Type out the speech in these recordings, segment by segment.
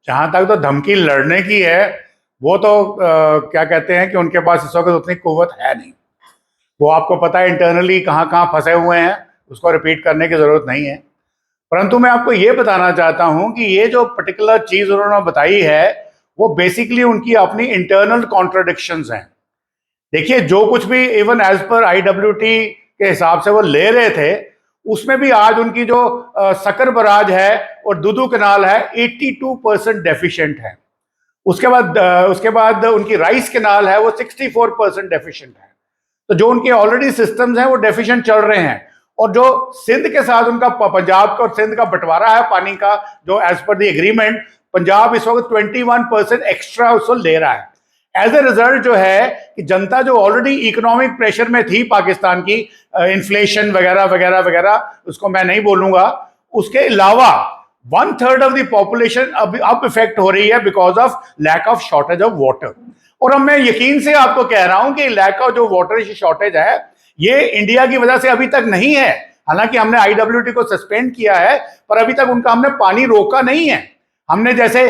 जहां तक तो धमकी लड़ने की है, वो तो क्या कहते हैं कि उनके पास इस वक्त उतनी कुव्वत है नहीं। वो आपको पता है इंटरनली कहाँ कहाँ फंसे हुए हैं, उसको रिपीट करने की जरूरत नहीं है। परंतु मैं आपको ये बताना चाहता हूं कि ये जो पर्टिकुलर चीज उन्होंने बताई है, वो बेसिकली उनकी अपनी इंटरनल कॉन्ट्रडिक्शंस हैं। देखिए, जो कुछ भी इवन एज पर IWT के हिसाब से वो ले रहे थे, उसमें भी आज उनकी जो सकर बराज है और दुदू कनाल है 82% डेफिशिएंट है। उसके बाद उनकी राइस केनाल है, वो 64% डेफिशिएंट है। तो जो उनके ऑलरेडी सिस्टम्स हैं वो डेफिशिएंट चल रहे हैं। और जो सिंध के साथ उनका पंजाब का और सिंध का बंटवारा है पानी का, जो as per the agreement, Punjab इस वक्त 21% एक्स्ट्रा उसको ले रहा है। एज ए रिजल्ट जो है कि जनता जो ऑलरेडी इकोनॉमिक प्रेशर में थी पाकिस्तान की, इन्फ्लेशन वगैरह वगैरह वगैरह, उसको मैं नहीं बोलूंगा, उसके अलावा 1/3 ऑफ द पॉपुलेशन अब इफेक्ट हो रही है because of lack of shortage of water. और अब मैं यकीन से आपको कह रहा हूं कि लैक ऑफ जो वाटर शॉर्टेज है, ये इंडिया की वजह से अभी तक नहीं है। हालांकि हमने IWT को सस्पेंड किया है, पर अभी तक उनका हमने पानी रोका नहीं है। हमने जैसे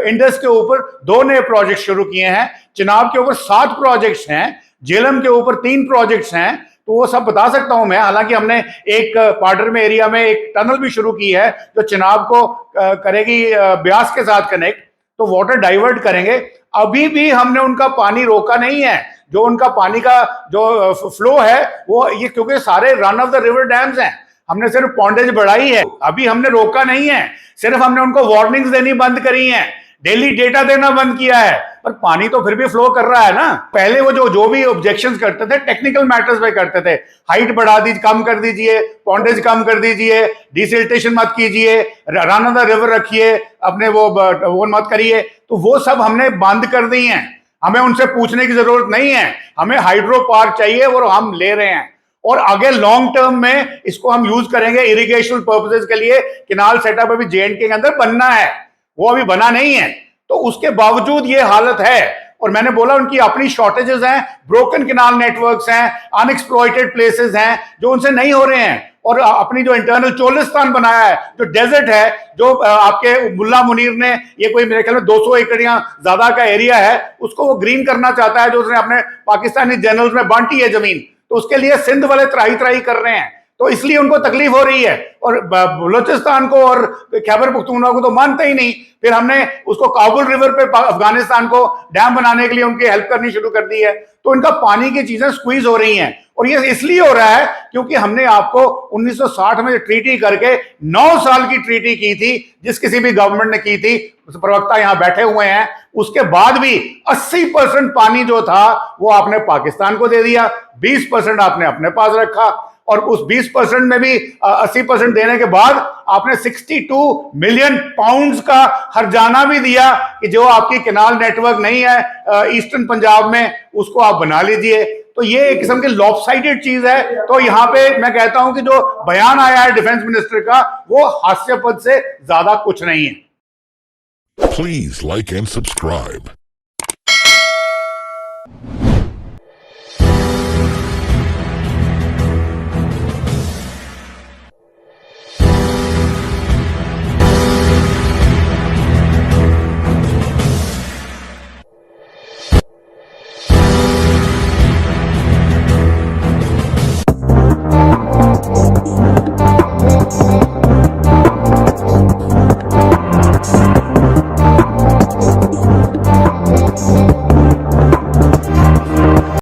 इंडस के ऊपर 2 नए प्रोजेक्ट शुरू किए हैं, चिनाब के ऊपर 7 प्रोजेक्ट्स हैं, झेलम के ऊपर 3 प्रोजेक्ट्स हैं, तो वो सब बता सकता हूं मैं। हालांकि हमने एक पार्डर में एरिया में एक टनल भी शुरू की है जो चिनाब को करेगी ब्यास के साथ कनेक्ट, तो वाटर डाइवर्ट करेंगे। अभी भी हमने उनका पानी रोका नहीं है। जो उनका पानी का जो फ्लो है वो ये, क्योंकि सारे run of the river dams हैं, हमने सिर्फ पॉन्डेज बढ़ाई है, अभी हमने रोका नहीं है। सिर्फ हमने उनको वार्निंग्स देनी बंद करी हैं, डेली डेटा देना बंद किया है, पर पानी तो फिर भी फ्लो कर रहा है ना। पहले वो जो भी ऑब्जेक्शंस करते थे टेक्निकल मैटर्स पे करते थे, हाइट बढ़ा दीजिए, कम कर दीजिए, पॉन्डेज कम कर दीजिए, डिसिल्टेशन मत कीजिए, रन ऑफ द रिवर रखिए, अपने वो मत करिए, तो वो सब हमने बंद कर दी हैं। हमें उनसे पूछने की जरूरत नहीं है, हमें हाइड्रो पार्क चाहिए और हम ले रहे हैं। और आगे लॉन्ग टर्म में इसको हम यूज करेंगे इरिगेशन पर्पसेस के लिए। किनाल सेटअप अभी JNK के अंदर बनना है, वो अभी बना नहीं है, तो उसके बावजूद ये हालत है। और मैंने बोला उनकी अपनी शॉर्टेजेस हैं, ब्रोकन किनाल नेटवर्क्स हैं, अनएक्सप्लॉइटेड प्लेसेस हैं जो उनसे नहीं हो रहे हैं। और अपनी जो इंटरनल चोलिस्तान बनाया है, जो डेजर्ट है, जो आपके मुल्ला मुनीर ने, ये कोई मेरे ख्याल में 200 एकड़ या ज्यादा का एरिया है, उसको वो ग्रीन करना चाहता है, जो उसने अपने पाकिस्तानी जनरल्स में बांटी है जमीन, तो उसके लिए सिंध वाले त्राही त्राही कर रहे हैं, तो इसलिए उनको तकलीफ हो रही है। और बलूचिस्तान को और खैबर पख्तूनख्वा को तो मानते ही नहीं। फिर हमने उसको काबुल रिवर पे अफगानिस्तान को डैम बनाने के लिए उनकी हेल्प करनी शुरू कर दी है। तो इनका पानी की चीजें स्क्वीज हो रही हैं, और ये इसलिए हो रहा है क्योंकि हमने आपको 1960 में ट्रीटी करके 9 साल की ट्रीटी की थी, जिस किसी भी गवर्नमेंट ने की थी, प्रवक्ता यहां बैठे हुए हैं, उसके बाद भी 80% पानी जो था वो आपने पाकिस्तान को दे दिया, 20% आपने अपने पास रखा। और उस 20% में भी 80% देने के बाद आपने 62 मिलियन पाउंड्स का हर्जाना भी दिया कि जो आपकी केनाल नेटवर्क नहीं है ईस्टर्न पंजाब में, उसको आप बना लीजिए। तो ये एक किस्म की लॉपसाइडेड चीज है। तो यहां पे मैं कहता हूं कि जो बयान आया है डिफेंस मिनिस्टर का, वो हास्यास्पद से ज्यादा कुछ नहीं है। Please like and subscribe.